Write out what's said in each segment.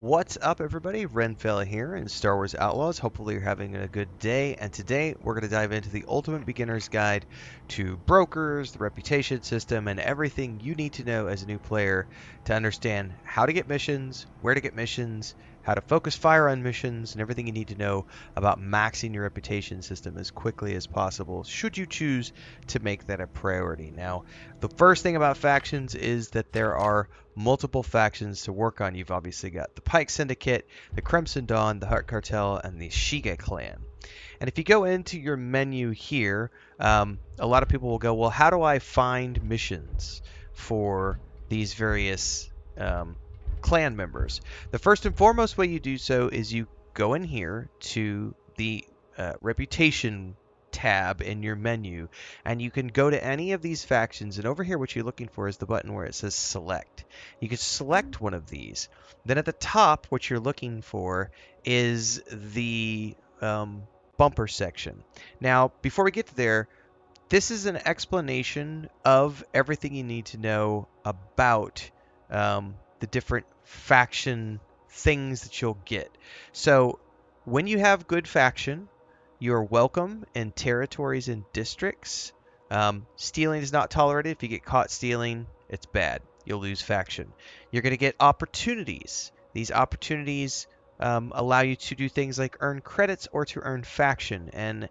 What's up, everybody? Renfail here in Star Wars Outlaws. Hopefully, you're having a good day. And today, we're going to dive into the ultimate beginner's guide to brokers, the reputation system, and everything you need to know as a new player to understand how to get missions, where to get missions, how to focus fire on missions, and everything you need to know about maxing your reputation system as quickly as possible, should you choose to make that a priority. Now, the first thing about factions is that there are multiple factions to work on. You've obviously got the Pike Syndicate, the Crimson Dawn, the Hutt Cartel, and the Shiga Clan. And if you go into your menu here, a lot of people will go, well, how do I find missions for these various clan members? The first and foremost way you do so is you go in here to the reputation tab in your menu, and you can go to any of these factions, and over here what you're looking for is the button where it says select. You can select one of these. Then at the top what you're looking for is the bumper section. Now before we get to there, this is an explanation of everything you need to know about the different faction things that you'll get. So when you have good faction, you're welcome in territories and districts. Stealing is not tolerated. If you get caught stealing, it's bad. You'll lose faction. You're going to get opportunities. These opportunities allow you to do things like earn credits or to earn faction. And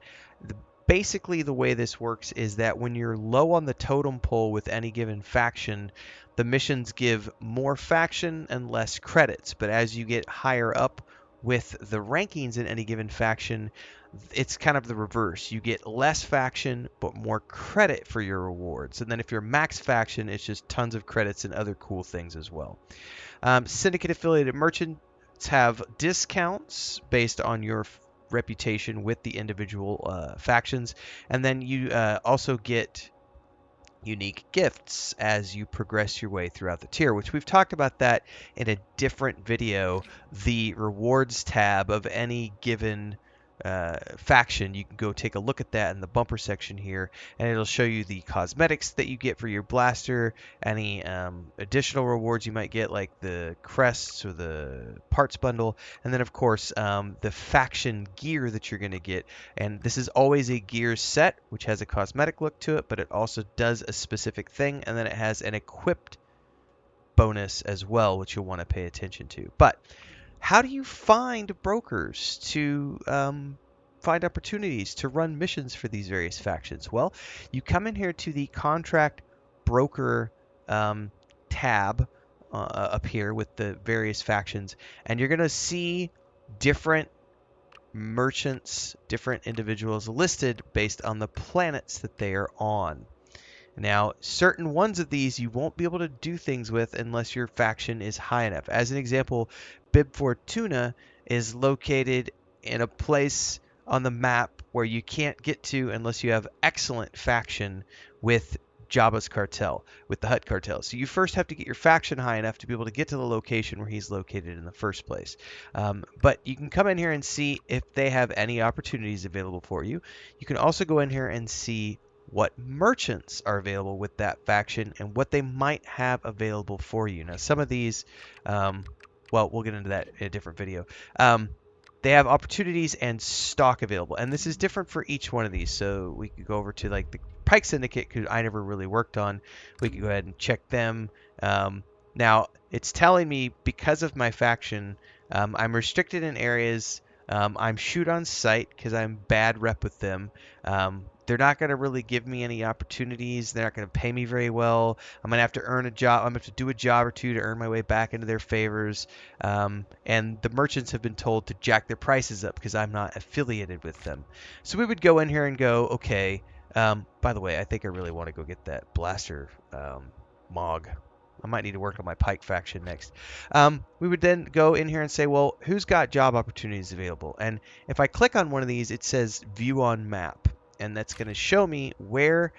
basically the way this works is that when you're low on the totem pole with any given faction, the missions give more faction and less credits. But as you get higher up with the rankings in any given faction, it's kind of the reverse. You get less faction, but more credit for your rewards. And then if you're max faction, it's just tons of credits and other cool things as well. Syndicate affiliated merchants have discounts based on your reputation with the individual factions. And then you also get unique gifts as you progress your way throughout the tier, which we've talked about that in a different video. The rewards tab of any given faction, you can go take a look at that in the bumper section here, and it'll show you the cosmetics that you get for your blaster, any additional rewards you might get like the crests or the parts bundle, and then of course the faction gear that you're going to get. And this is always a gear set which has a cosmetic look to it, but it also does a specific thing, and then it has an equipped bonus as well, which you'll want to pay attention to. But how do you find brokers to find opportunities to run missions for these various factions? Well, you come in here to the contract broker tab up here with the various factions, and you're going to see different merchants, different individuals listed based on the planets that they are on. Now, certain ones of these you won't be able to do things with unless your faction is high enough. As an example, Bib Fortuna is located in a place on the map where you can't get to unless you have excellent faction with Jabba's cartel, with the Hutt cartel. So you first have to get your faction high enough to be able to get to the location where he's located in the first place. But you can come in here and see if they have any opportunities available for you. You can also go in here and see what merchants are available with that faction and what they might have available for you. Now, some of these, well, we'll get into that in a different video. They have opportunities and stock available, and this is different for each one of these. So we could go over to like the Pike Syndicate, because I never really worked on. We could go ahead and check them. Now, it's telling me because of my faction, I'm restricted in areas. I'm shoot on sight because I'm bad rep with them. They're not going to really give me any opportunities. They're not going to pay me very well. I'm going to have to earn a job. I'm going to have to do a job or two to earn my way back into their favors. And the merchants have been told to jack their prices up because I'm not affiliated with them. So we would go in here and go, okay. By the way, I think I really want to go get that blaster Mog. I might need to work on my Pike faction next. We would then go in here and say, well, who's got job opportunities available? And if I click on one of these, it says view on map. And that's going to show me where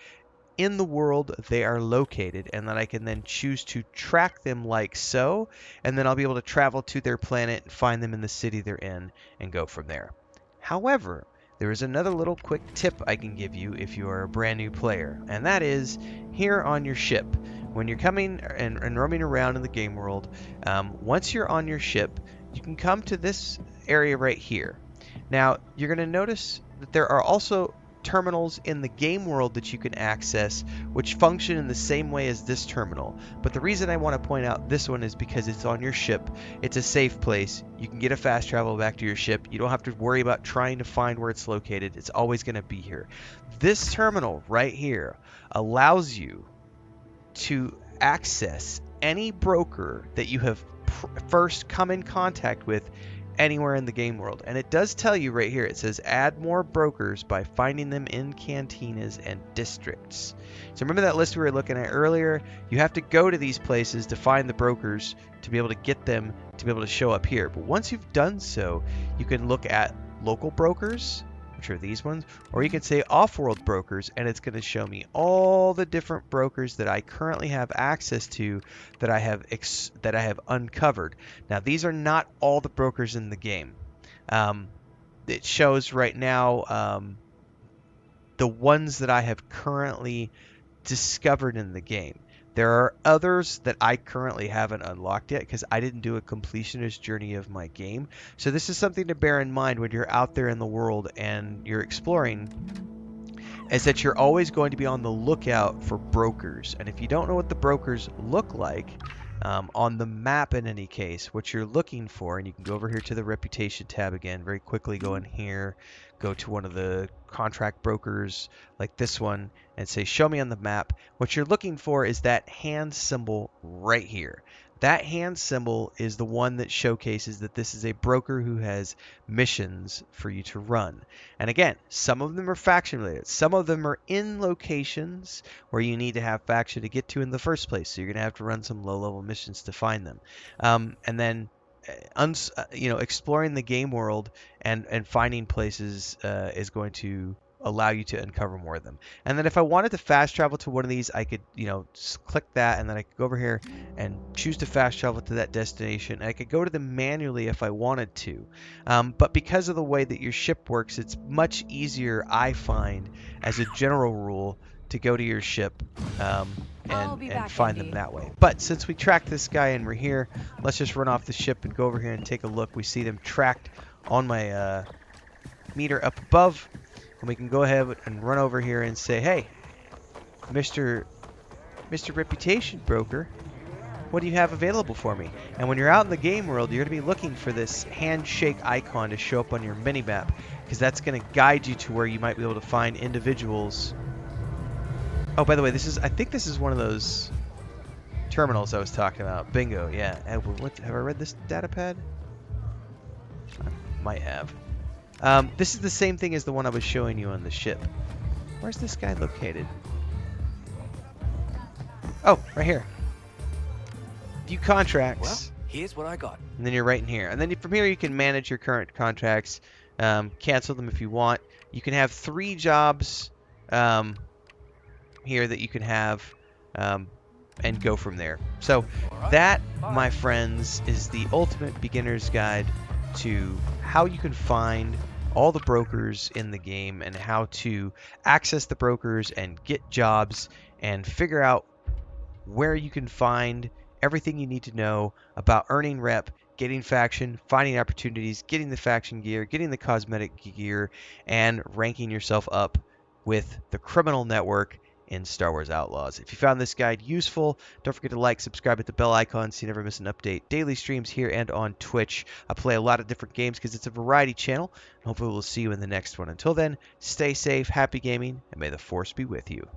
in the world they are located, and then I can then choose to track them like so, and then I'll be able to travel to their planet and find them in the city they're in and go from there. However, there is another little quick tip I can give you if you are a brand new player, and that is here on your ship. When you're coming and roaming around in the game world, once you're on your ship, you can come to this area right here. Now, you're going to notice that there are also terminals in the game world that you can access, which function in the same way as this terminal. But the reason I want to point out this one is because it's on your ship. It's a safe place. You can get a fast travel back to your ship. You don't have to worry about trying to find where it's located. It's always going to be here. This terminal right here allows you to access any broker that you have first come in contact with anywhere in the game world. And it does tell you right here, it says add more brokers by finding them in cantinas and districts. So remember that list we were looking at earlier? You have to go to these places to find the brokers to be able to get them to be able to show up here. But once you've done so, you can look at local brokers, which are these ones, or you can say off-world brokers, and it's going to show me all the different brokers that I currently have access to that I have uncovered. Now, these are not all the brokers in the game. It shows right now the ones that I have currently discovered in the game. There are others that I currently haven't unlocked yet because I didn't do a completionist journey of my game. So this is something to bear in mind when you're out there in the world and you're exploring, is that you're always going to be on the lookout for brokers. And if you don't know what the brokers look like, on the map in any case, what you're looking for, and you can go over here to the reputation tab again, very quickly go in here, go to one of the contract brokers like this one and say show me on the map. What you're looking for is that hand symbol right here. That hand symbol is the one that showcases that this is a broker who has missions for you to run. And again, some of them are faction related. Some of them are in locations where you need to have faction to get to in the first place. So you're going to have to run some low-level missions to find them. And then exploring the game world and finding places is going to allow you to uncover more of them. And then if I wanted to fast travel to one of these, I could, click that, and then I could go over here and choose to fast travel to that destination. I could go to them manually if I wanted to. But because of the way that your ship works, it's much easier, I find, as a general rule, to go to your ship and find them that way. But since we tracked this guy and we're here, let's just run off the ship and go over here and take a look. We see them tracked on my meter up above, and we can go ahead and run over here and say, hey, Mr. Reputation Broker, what do you have available for me? And when you're out in the game world, you're going to be looking for this handshake icon to show up on your mini-map, because that's going to guide you to where you might be able to find individuals. Oh, by the way, I think this is one of those terminals I was talking about. Bingo, yeah. Have I read this data pad? I might have. This is the same thing as the one I was showing you on the ship. Where's this guy located? Oh, right here. View contracts. Well, here's what I got. And then you're right in here. And then from here you can manage your current contracts, cancel them if you want. You can have 3 jobs here that you can have and go from there. So that, my friends, is the ultimate beginner's guide to how you can find all the brokers in the game and how to access the brokers and get jobs and figure out where you can find everything you need to know about earning rep, getting faction, finding opportunities, getting the faction gear, getting the cosmetic gear, and ranking yourself up with the criminal network in Star Wars Outlaws. If you found this guide useful, don't forget to like, subscribe, hit the bell icon so you never miss an update. Daily streams here and on Twitch. I play a lot of different games because it's a variety channel, and hopefully we'll see you in the next one. Until then, stay safe, happy gaming, and may the Force be with you.